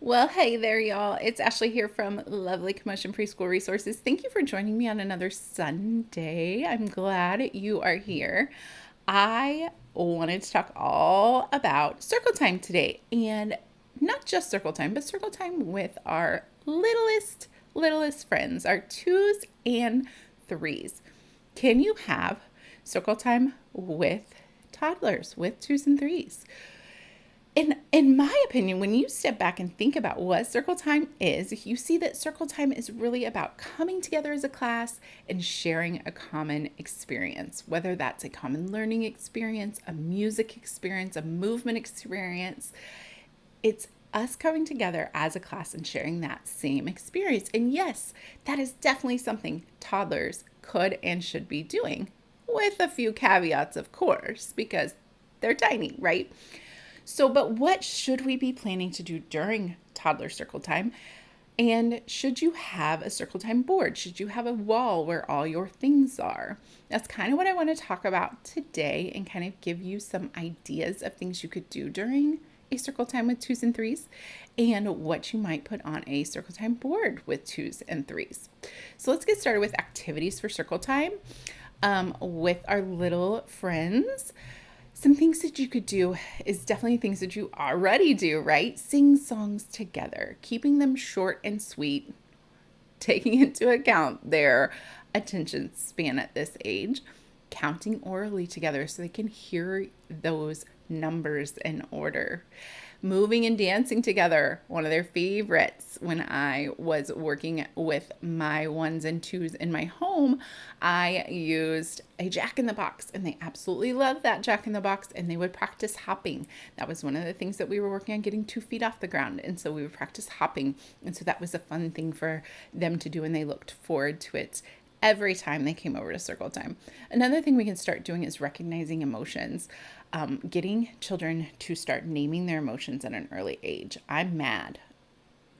Well, hey there, y'all. It's Ashley here from Lovely Commotion Preschool Resources. Thank you for joining me on another Sunday. I'm glad you are here. I wanted to talk all about circle time today, and not just circle time, but circle time with our littlest friends, our twos and threes. Can you have circle time with toddlers, with twos and threes? In my opinion, when you step back and think about what circle time is, you see that circle time is really about coming together as a class and sharing a common experience, whether that's a common learning experience, a music experience, a movement experience. It's us coming together as a class and sharing that same experience. And yes, that is definitely something toddlers could and should be doing, with a few caveats, of course, because they're tiny, right? So, but what should we be planning to do during toddler circle time? And should you have a circle time board? Should you have a wall where all your things are? That's kind of what I want to talk about today and kind of give you some ideas of things you could do during a circle time with twos and threes and what you might put on a circle time board with twos and threes. So let's get started with activities for circle time with our little friends. Some things that you could do is definitely things that you already do, right? Sing songs together, keeping them short and sweet, taking into account their attention span at this age, counting orally together so they can hear those numbers in order. Moving and dancing together, one of their favorites. When I was working with my ones and twos in my home, I used a Jack in the Box, and they absolutely loved that Jack in the Box, and they would practice hopping. That was one of the things that we were working on, getting 2 feet off the ground, and so we would practice hopping, and so that was a fun thing for them to do, and they looked forward to it every time they came over to circle time. Another thing we can start doing is recognizing emotions. Getting children to start naming their emotions at an early age. I'm mad,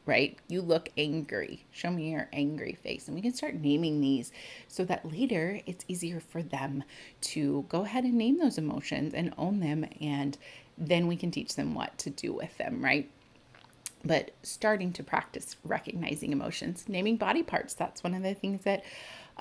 right? You look angry. Show me your angry face. And we can start naming these so that later it's easier for them to go ahead and name those emotions and own them. And then we can teach them what to do with them, right? But starting to practice recognizing emotions, naming body parts. That's one of the things that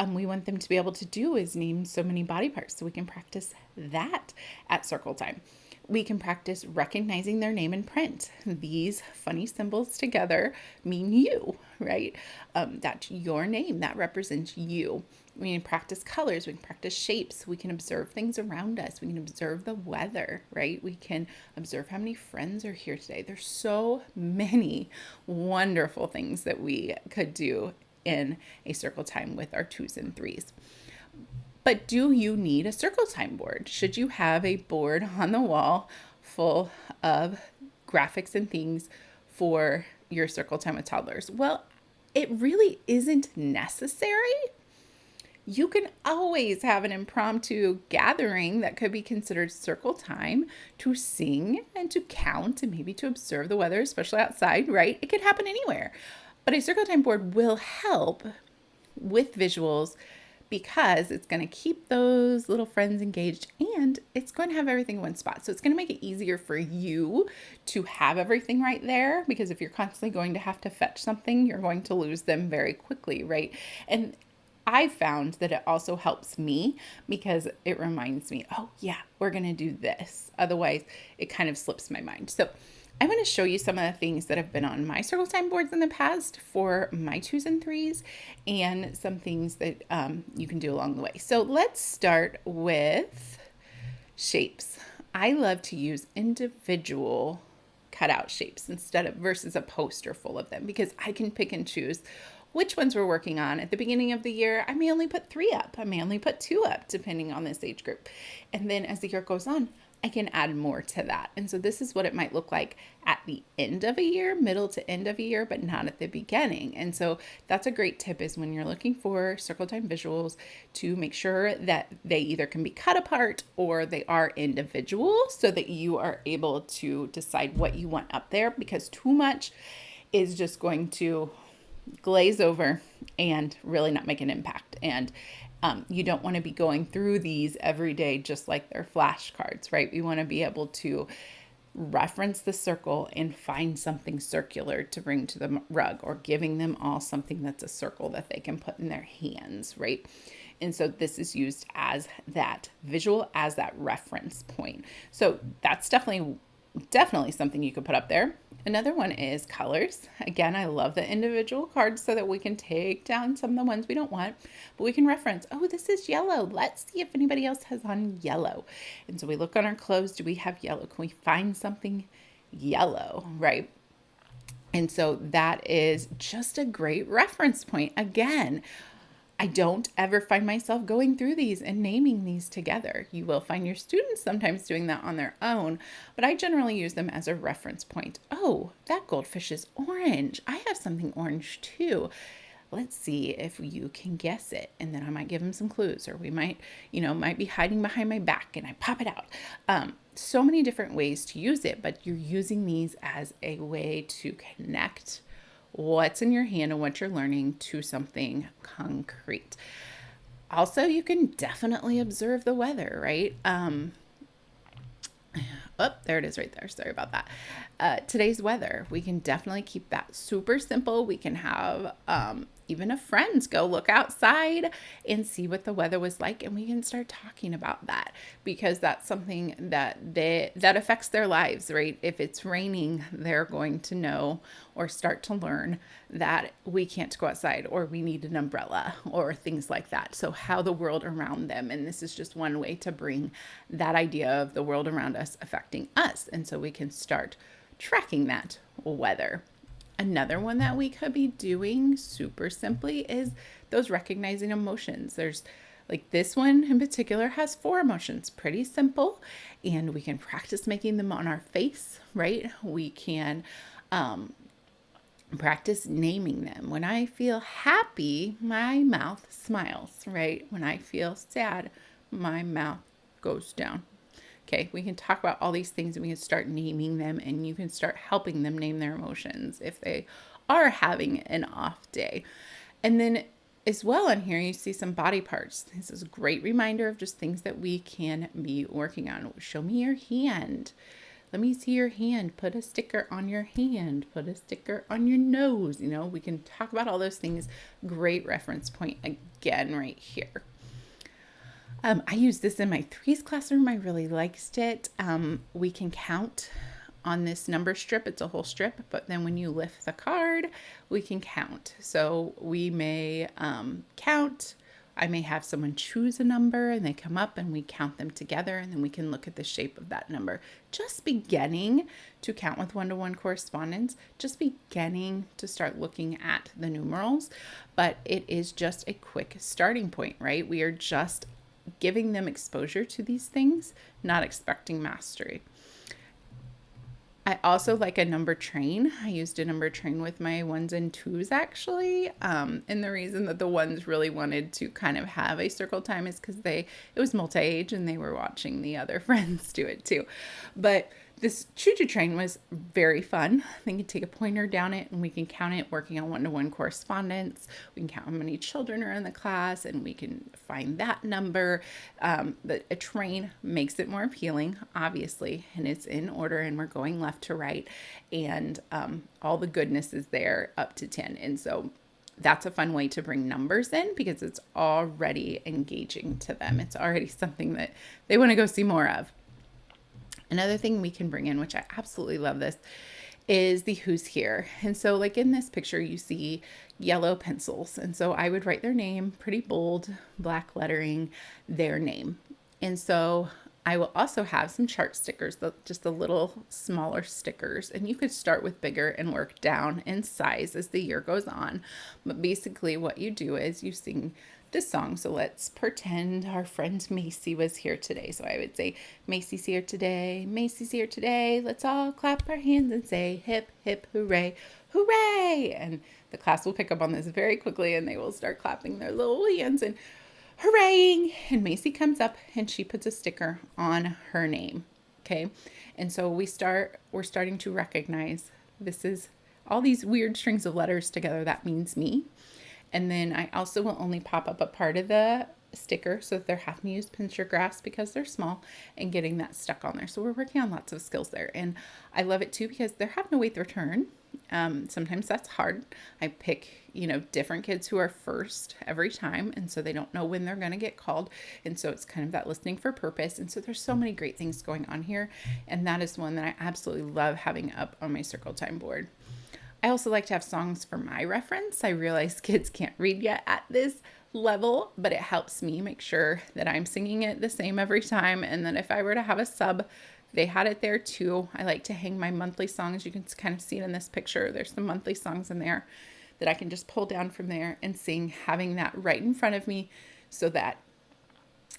we want them to be able to do, is name so many body parts, so we can practice that at circle time. We can practice recognizing their name in print. These funny symbols together mean you, right? That's your name. That represents you. We can practice colors. We can practice shapes. We can observe things around us. We can observe the weather, right? We can observe how many friends are here today. There's so many wonderful things that we could do in a circle time with our twos and threes. But do you need a circle time board? Should you have a board on the wall full of graphics and things for your circle time with toddlers? Well, it really isn't necessary. You can always have an impromptu gathering that could be considered circle time to sing and to count and maybe to observe the weather, especially outside, right? It could happen anywhere. But a circle time board will help with visuals because it's going to keep those little friends engaged, and it's going to have everything in one spot. So it's going to make it easier for you to have everything right there, because if you're constantly going to have to fetch something, you're going to lose them very quickly, right? And I found that it also helps me because it reminds me, oh yeah, we're going to do this. Otherwise, it kind of slips my mind. So I want to show you some of the things that have been on my circle time boards in the past for my twos and threes, and some things that you can do along the way. So let's start with shapes. I love to use individual cutout shapes instead of versus a poster full of them, because I can pick and choose which ones we're working on. At the beginning of the year, I may only put 3 up. I may only put 2 up, depending on this age group. And then as the year goes on, I can add more to that. And so this is what it might look like at the end of a year, middle to end of a year, but not at the beginning. And so that's a great tip, is when you're looking for circle time visuals, to make sure that they either can be cut apart or they are individual, so that you are able to decide what you want up there, because too much is just going to glaze over and really not make an impact. And you don't want to be going through these every day just like they're flashcards, right? We want to be able to reference the circle and find something circular to bring to the rug, or giving them all something that's a circle that they can put in their hands, right? And so this is used as that visual, as that reference point. So that's definitely something you could put up there. Another one is colors. Again, I love the individual cards so that we can take down some of the ones we don't want, but we can reference, oh, this is yellow. Let's see if anybody else has on yellow. And so we look on our clothes. Do we have yellow? Can we find something yellow, right? And so that is just a great reference point. Again, I don't ever find myself going through these and naming these together. You will find your students sometimes doing that on their own, but I generally use them as a reference point. Oh, that goldfish is orange. I have something orange too. Let's see if you can guess it. And then I might give them some clues, or we might be hiding behind my back and I pop it out. So many different ways to use it, but you're using these as a way to connect what's in your hand and what you're learning to something concrete. Also, you can definitely observe the weather, right? Oh, there it is right there. Sorry about that. Today's weather, we can definitely keep that super simple. We can have even a friends go look outside and see what the weather was like, and we can start talking about that, because that's something that affects their lives, right? If it's raining, they're going to know or start to learn that we can't go outside, or we need an umbrella, or things like that. So how the world around them, and this is just one way to bring that idea of the world around us affecting us, and so we can start tracking that weather. Another one that we could be doing super simply is those recognizing emotions. There's like this one in particular has 4 emotions, pretty simple, and we can practice making them on our face, right? We can practice naming them. When I feel happy, my mouth smiles, right? When I feel sad, my mouth goes down. Okay, we can talk about all these things and we can start naming them, and you can start helping them name their emotions if they are having an off day. And then as well on here, you see some body parts. This is a great reminder of just things that we can be working on. Show me your hand. Let me see your hand. Put a sticker on your hand. Put a sticker on your nose. We can talk about all those things. Great reference point again right here. I use this in my 3s classroom. I really liked it. We can count on this number strip. It's a whole strip, but then when you lift the card, we can count. So we may count. I may have someone choose a number and they come up and we count them together, and then we can look at the shape of that number. Just beginning to count with one-to-one correspondence, just beginning to start looking at the numerals, but it is just a quick starting point, right? We are just giving them exposure to these things, not expecting mastery. I also like a number train. I used a number train with my 1s and 2s actually. And the reason that the 1s really wanted to kind of have a circle time is because it was multi-age and they were watching the other friends do it too. But this choo-choo train was very fun. They can take a pointer down it and we can count it, working on one-to-one correspondence. We can count how many children are in the class and we can find that number. But a train makes it more appealing, obviously, and it's in order and we're going left to right. And all the goodness is there up to 10. And so that's a fun way to bring numbers in, because it's already engaging to them. It's already something that they want to go see more of. Another thing we can bring in, which I absolutely love this, is the who's here. And so like in this picture, you see yellow pencils. And so I would write their name, pretty bold, black lettering, their name. And so I will also have some chart stickers, just the little smaller stickers. And you could start with bigger and work down in size as the year goes on. But basically what you do is you sing this song. So let's pretend our friend Macy was here today. So I would say, Macy's here today. Macy's here today. Let's all clap our hands and say hip, hip, hooray, hooray. And the class will pick up on this very quickly and they will start clapping their little hands and hooray. And Macy comes up and she puts a sticker on her name. Okay. And so we're starting to recognize this is all these weird strings of letters together. That means me. And then I also will only pop up a part of the sticker so that they're having to use pincher grasp because they're small and getting that stuck on there. So we're working on lots of skills there. And I love it too because they're having to wait their turn. Sometimes that's hard. I pick, different kids who are first every time. And so they don't know when they're going to get called. And so it's kind of that listening for purpose. And so there's so many great things going on here. And that is one that I absolutely love having up on my circle time board. I also like to have songs for my reference. I realize kids can't read yet at this level, but it helps me make sure that I'm singing it the same every time. And then if I were to have a sub, they had it there too. I like to hang my monthly songs. You can kind of see it in this picture. There's some monthly songs in there that I can just pull down from there and sing, having that right in front of me so that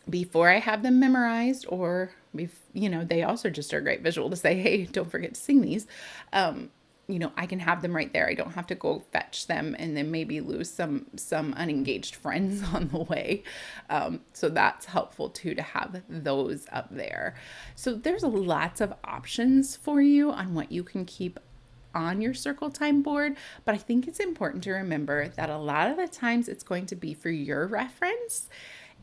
before I have them memorized, or, they also just are a great visual to say, hey, don't forget to sing these. I can have them right there. I don't have to go fetch them and then maybe lose some unengaged friends on the way. So that's helpful too, to have those up there. So there's lots of options for you on what you can keep on your circle time board. But I think it's important to remember that a lot of the times it's going to be for your reference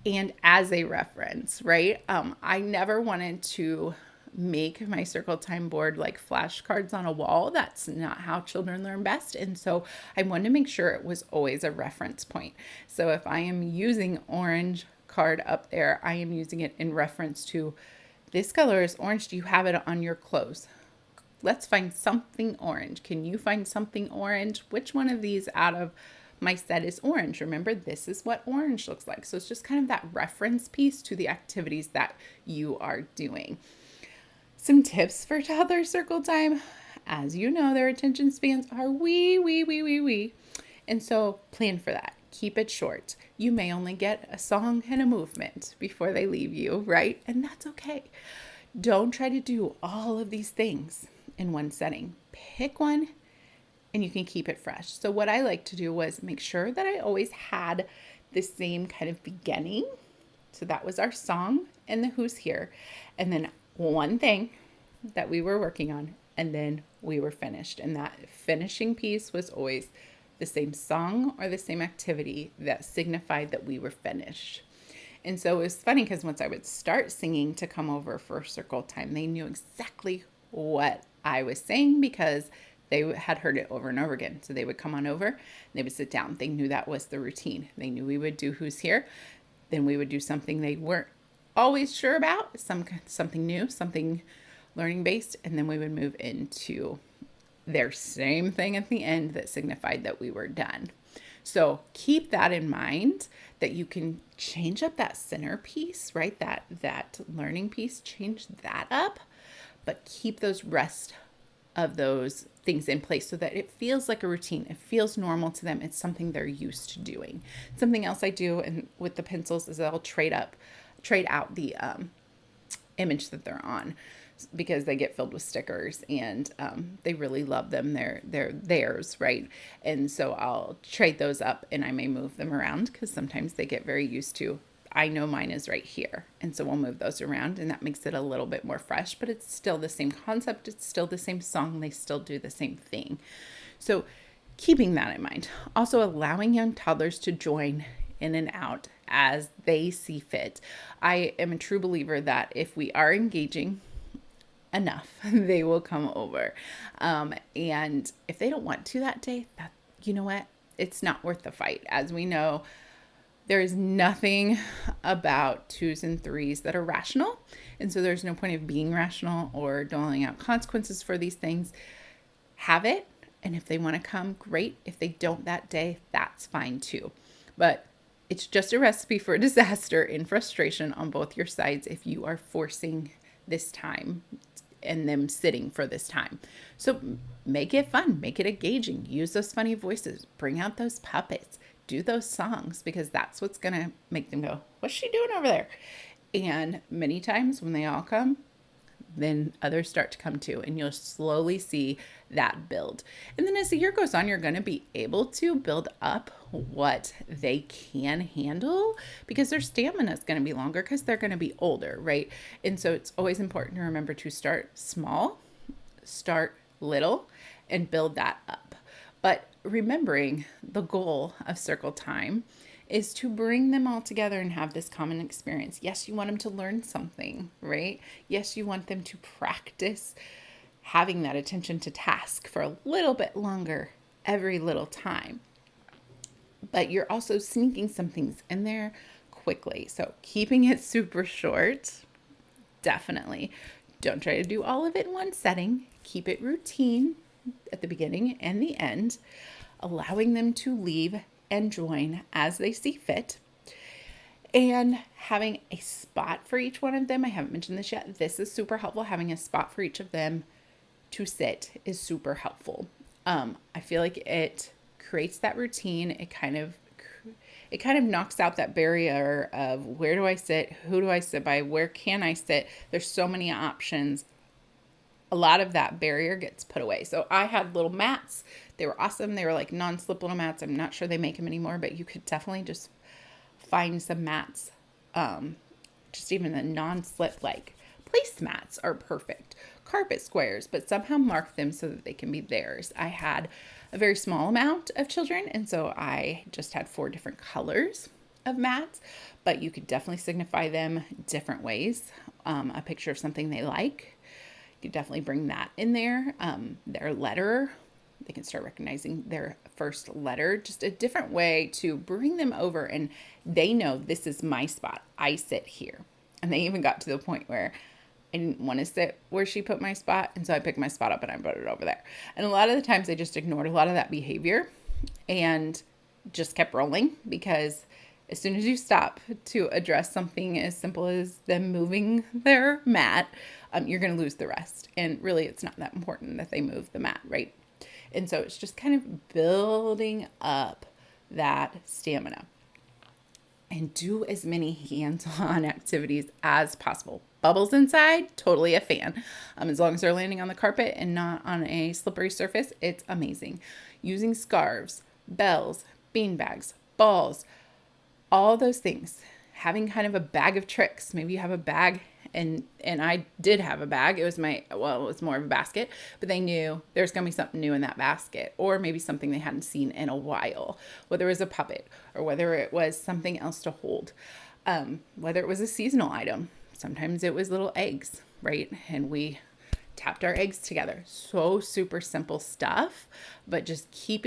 and as a reference, right? I never wanted to make my circle time board like flashcards on a wall. That's not how children learn best. And so I wanted to make sure it was always a reference point. So if I am using orange card up there, I am using it in reference to this color is orange. Do you have it on your clothes? Let's find something orange. Can you find something orange? Which one of these out of my set is orange? Remember, this is what orange looks like. So it's just kind of that reference piece to the activities that you are doing. Some tips for toddler circle time. As you know, their attention spans are wee. And so plan for that. Keep it short. You may only get a song and a movement before they leave you, right? And that's okay. Don't try to do all of these things in one setting. Pick one and you can keep it fresh. So what I like to do was make sure that I always had the same kind of beginning. So that was our song and the who's here. And then one thing that we were working on, and then we were finished. And that finishing piece was always the same song or the same activity that signified that we were finished. And so it was funny because once I would start singing to come over for circle time, they knew exactly what I was saying because they had heard it over and over again. So they would come on over, they would sit down. They knew that was the routine. They knew we would do who's here. Then we would do something they weren't always sure about, something new, something learning based, and then we would move into their same thing at the end that signified that we were done. So keep that in mind, that you can change up that centerpiece, right? That learning piece, change that up, but keep those rest of those things in place so that it feels like a routine. It feels normal to them. It's something they're used to doing. Something else I do and with the pencils is I'll trade out the image that they're on because they get filled with stickers and they really love them. They're theirs, right? And so I'll trade those up and I may move them around because sometimes they get very used to, I know mine is right here. And so we'll move those around and that makes it a little bit more fresh, but it's still the same concept. It's still the same song. They still do the same thing. So keeping that in mind. Also allowing young toddlers to join in and out as they see fit. I am a true believer that if we are engaging enough, they will come over. And if they don't want to that day, you know what? It's not worth the fight. As we know, there is nothing about 2s and 3s that are rational. And so there's no point of being rational or doling out consequences for these things. Have it. And if they want to come, great. If they don't that day, that's fine too. But it's just a recipe for disaster and frustration on both your sides if you are forcing this time and them sitting for this time. So make it fun, make it engaging, use those funny voices, bring out those puppets, do those songs, because that's what's going to make them go, what's she doing over there? And many times when they all come, then others start to come too, and you'll slowly see that build. And then as the year goes on, you're going to be able to build up what they can handle because their stamina is going to be longer because they're going to be older, right? And so it's always important to remember to start small, start little, and build that up. But remembering the goal of circle time is to bring them all together and have this common experience. Yes, you want them to learn something, right? Yes, you want them to practice having that attention to task for a little bit longer every little time. But you're also sneaking some things in there quickly. So keeping it super short, definitely. Don't try to do all of it in one setting. Keep it routine at the beginning and the end, allowing them to leave and join as they see fit. And having a spot for each one of them. I haven't mentioned this yet. This is super helpful. Having a spot for each of them to sit is super helpful. I feel like it creates that routine. It kind of knocks out that barrier of where do I sit? Who do I sit by? Where can I sit? There's so many options. A lot of that barrier gets put away. So I had little mats. They were awesome. They were like non-slip little mats. I'm not sure they make them anymore, but you could definitely just find some mats. Just even the non-slip like placemats are perfect. Carpet squares, but somehow mark them so that they can be theirs. I had a very small amount of children, and so I just had 4 different colors of mats, but you could definitely signify them different ways. A picture of something they like. You could definitely bring that in there. Their letter, they can start recognizing their first letter, just a different way to bring them over, and they know this is my spot. I sit here. And they even got to the point where I didn't want to sit where she put my spot, and so I picked my spot up and I put it over there. And a lot of the times I just ignored a lot of that behavior and just kept rolling, because as soon as you stop to address something as simple as them moving their mat, you're going to lose the rest. And really, it's not that important that they move the mat, right? And so it's just kind of building up that stamina. And do as many hands-on activities as possible. Bubbles inside, totally a fan. As long as they're landing on the carpet and not on a slippery surface, it's amazing. Using scarves, bells, bean bags, balls, all those things. Having kind of a bag of tricks. Maybe you have a bag, and I did have a bag. It was more of a basket, but they knew there's going to be something new in that basket, or maybe something they hadn't seen in a while, whether it was a puppet or whether it was something else to hold, whether it was a seasonal item. Sometimes it was little eggs, right? And we tapped our eggs together. So super simple stuff, but just keep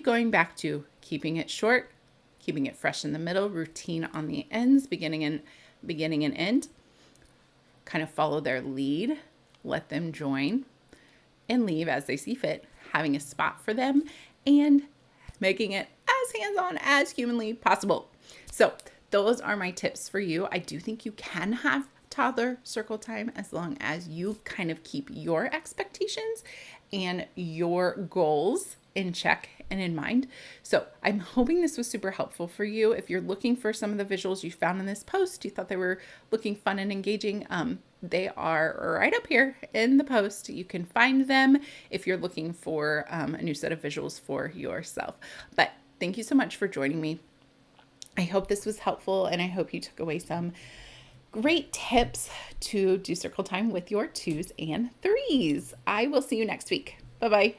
going back to keeping it short, keeping it fresh in the middle, routine on the ends, beginning and end. Kind of follow their lead, let them join and leave as they see fit, having a spot for them and making it as hands-on as humanly possible. So those are my tips for you. I do think you can have toddler circle time as long as you kind of keep your expectations and your goals in check and in mind. So I'm hoping this was super helpful for you. If you're looking for some of the visuals you found in this post, you thought they were looking fun and engaging, they are right up here in the post. You can find them if you're looking for a new set of visuals for yourself. But thank you so much for joining me. I hope this was helpful, and I hope you took away some great tips to do circle time with your 2s and 3s. I will see you next week. Bye-bye.